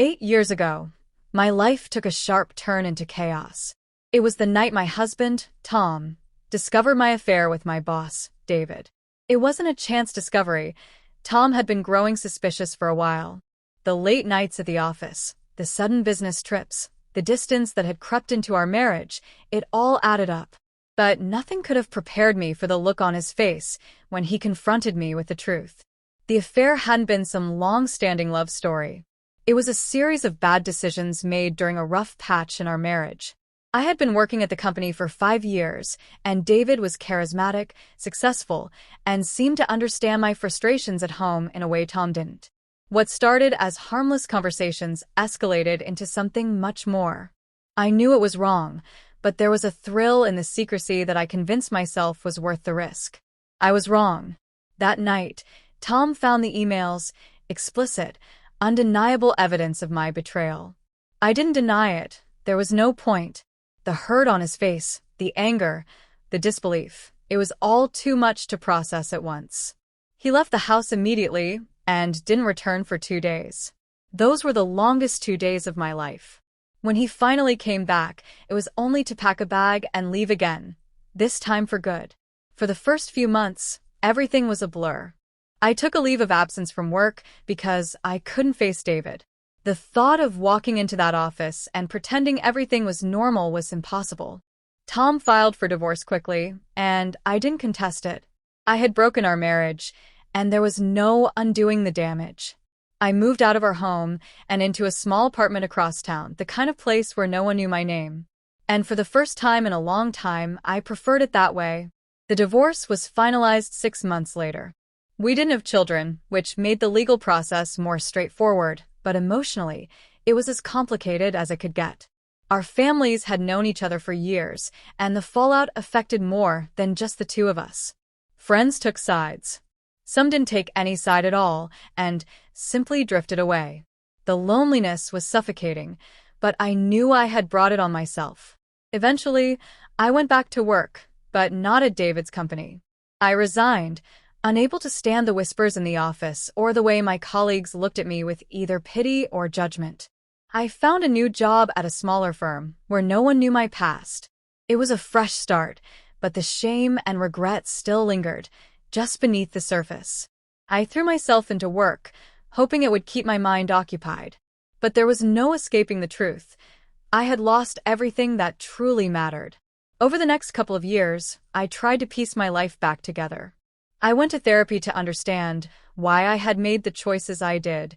8 years ago, my life took a sharp turn into chaos. It was the night my husband, Tom, discovered my affair with my boss, David. It wasn't a chance discovery. Tom had been growing suspicious for a while. The late nights at the office, the sudden business trips, the distance that had crept into our marriage, it all added up. But nothing could have prepared me for the look on his face when he confronted me with the truth. The affair hadn't been some long-standing love story. It was a series of bad decisions made during a rough patch in our marriage. I had been working at the company for 5 years, and David was charismatic, successful, and seemed to understand my frustrations at home in a way Tom didn't. What started as harmless conversations escalated into something much more. I knew it was wrong, but there was a thrill in the secrecy that I convinced myself was worth the risk. I was wrong. That night, Tom found the emails, explicit, undeniable evidence of my betrayal. I didn't deny it. There was no point. The hurt on his face, the anger, the disbelief, it was all too much to process at once. He left the house immediately and didn't return for 2 days. Those were the longest 2 days of my life. When he finally came back, it was only to pack a bag and leave again, this time for good. For the first few months, everything was a blur. I took a leave of absence from work because I couldn't face David. The thought of walking into that office and pretending everything was normal was impossible. Tom filed for divorce quickly, and I didn't contest it. I had broken our marriage, and there was no undoing the damage. I moved out of our home and into a small apartment across town, the kind of place where no one knew my name. And for the first time in a long time, I preferred it that way. The divorce was finalized 6 months later. We didn't have children, which made the legal process more straightforward, but emotionally, it was as complicated as it could get. Our families had known each other for years, and the fallout affected more than just the two of us. Friends took sides. Some didn't take any side at all, and simply drifted away. The loneliness was suffocating, but I knew I had brought it on myself. Eventually, I went back to work, but not at David's company. I resigned, unable to stand the whispers in the office or the way my colleagues looked at me with either pity or judgment. I found a new job at a smaller firm where no one knew my past. It was a fresh start, but the shame and regret still lingered, just beneath the surface. I threw myself into work, hoping it would keep my mind occupied. But there was no escaping the truth. I had lost everything that truly mattered. Over the next couple of years, I tried to piece my life back together. I went to therapy to understand why I had made the choices I did,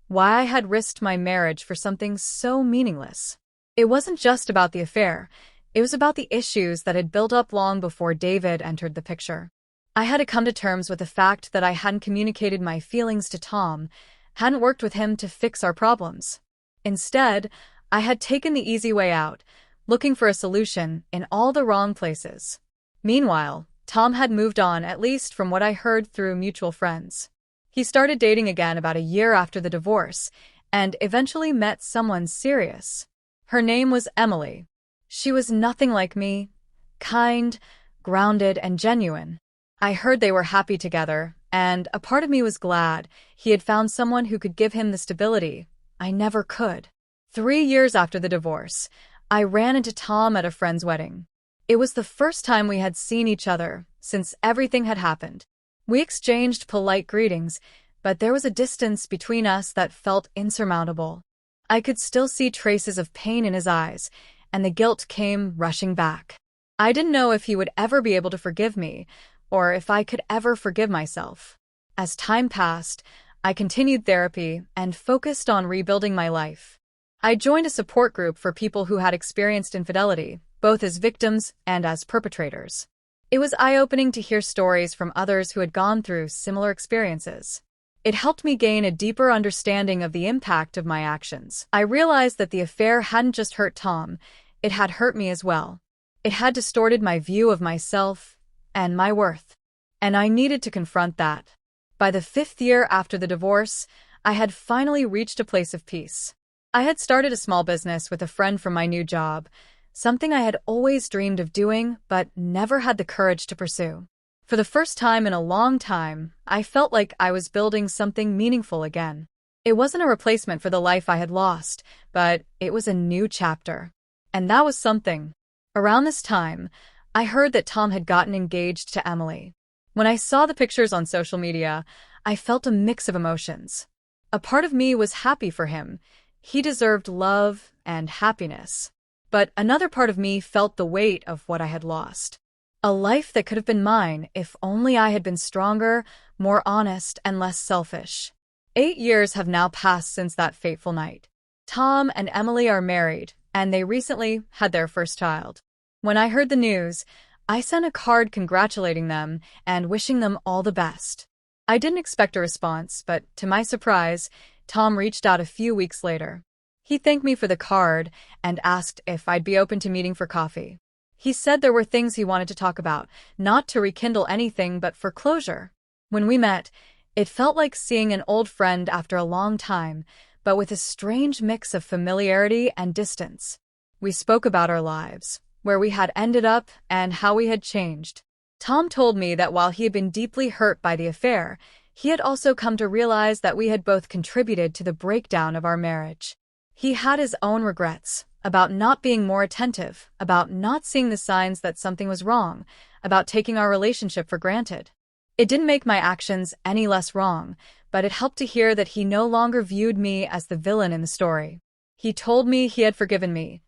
why I had risked my marriage for something so meaningless. It wasn't just about the affair. It was about the issues that had built up long before David entered the picture. I had to come to terms with the fact that I hadn't communicated my feelings to Tom, hadn't worked with him to fix our problems. Instead, I had taken the easy way out, looking for a solution in all the wrong places. Meanwhile, Tom had moved on, at least from what I heard through mutual friends. He started dating again about a year after the divorce, and eventually met someone serious. Her name was Emily. She was nothing like me, kind, grounded, and genuine. I heard they were happy together, and a part of me was glad he had found someone who could give him the stability I never could. 3 years after the divorce, I ran into Tom at a friend's wedding. It was the first time we had seen each other since everything had happened. We exchanged polite greetings, but there was a distance between us that felt insurmountable. I could still see traces of pain in his eyes, and the guilt came rushing back. I didn't know if he would ever be able to forgive me, or if I could ever forgive myself. As time passed, I continued therapy and focused on rebuilding my life. I joined a support group for people who had experienced infidelity, both as victims and as perpetrators. It was eye-opening to hear stories from others who had gone through similar experiences. It helped me gain a deeper understanding of the impact of my actions. I realized that the affair hadn't just hurt Tom, it had hurt me as well. It had distorted my view of myself and my worth. And I needed to confront that. By the 5th year after the divorce, I had finally reached a place of peace. I had started a small business with a friend from my new job, something I had always dreamed of doing but never had the courage to pursue. For the first time in a long time, I felt like I was building something meaningful again. It wasn't a replacement for the life I had lost, but it was a new chapter. And that was something. Around this time, I heard that Tom had gotten engaged to Emily. When I saw the pictures on social media, I felt a mix of emotions. A part of me was happy for him. He deserved love and happiness. But another part of me felt the weight of what I had lost. A life that could have been mine if only I had been stronger, more honest, and less selfish. 8 years have now passed since that fateful night. Tom and Emily are married, and they recently had their first child. When I heard the news, I sent a card congratulating them and wishing them all the best. I didn't expect a response, but to my surprise, Tom reached out a few weeks later. He thanked me for the card and asked if I'd be open to meeting for coffee. He said there were things he wanted to talk about, not to rekindle anything but for closure. When we met, it felt like seeing an old friend after a long time, but with a strange mix of familiarity and distance. We spoke about our lives, where we had ended up, and how we had changed. Tom told me that while he had been deeply hurt by the affair, he had also come to realize that we had both contributed to the breakdown of our marriage. He had his own regrets about not being more attentive, about not seeing the signs that something was wrong, about taking our relationship for granted. It didn't make my actions any less wrong, but it helped to hear that he no longer viewed me as the villain in the story. He told me he had forgiven me,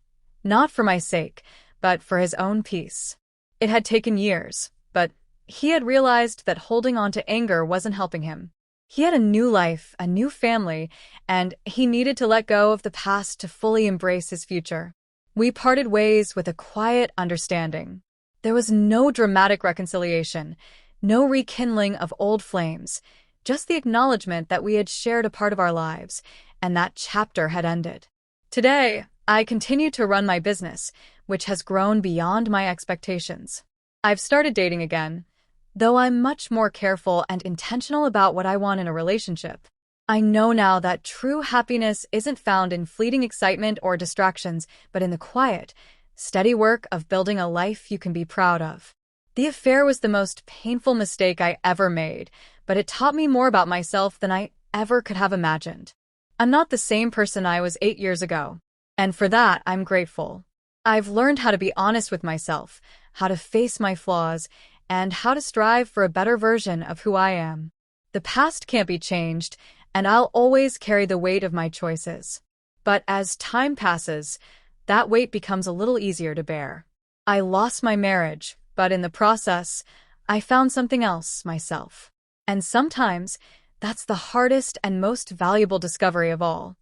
not for my sake, but for his own peace. It had taken years, but he had realized that holding on to anger wasn't helping him. He had a new life, a new family, and he needed to let go of the past to fully embrace his future. We parted ways with a quiet understanding. There was no dramatic reconciliation, no rekindling of old flames, just the acknowledgement that we had shared a part of our lives, and that chapter had ended. Today, I continue to run my business, which has grown beyond my expectations. I've started dating again, though I'm much more careful and intentional about what I want in a relationship. I know now that true happiness isn't found in fleeting excitement or distractions, but in the quiet, steady work of building a life you can be proud of. The affair was the most painful mistake I ever made, but it taught me more about myself than I ever could have imagined. I'm not the same person I was 8 years ago, and for that I'm grateful. I've learned how to be honest with myself, how to face my flaws, and how to strive for a better version of who I am. The past can't be changed, and I'll always carry the weight of my choices. But as time passes, that weight becomes a little easier to bear. I lost my marriage, but in the process, I found something else, myself. And sometimes, that's the hardest and most valuable discovery of all.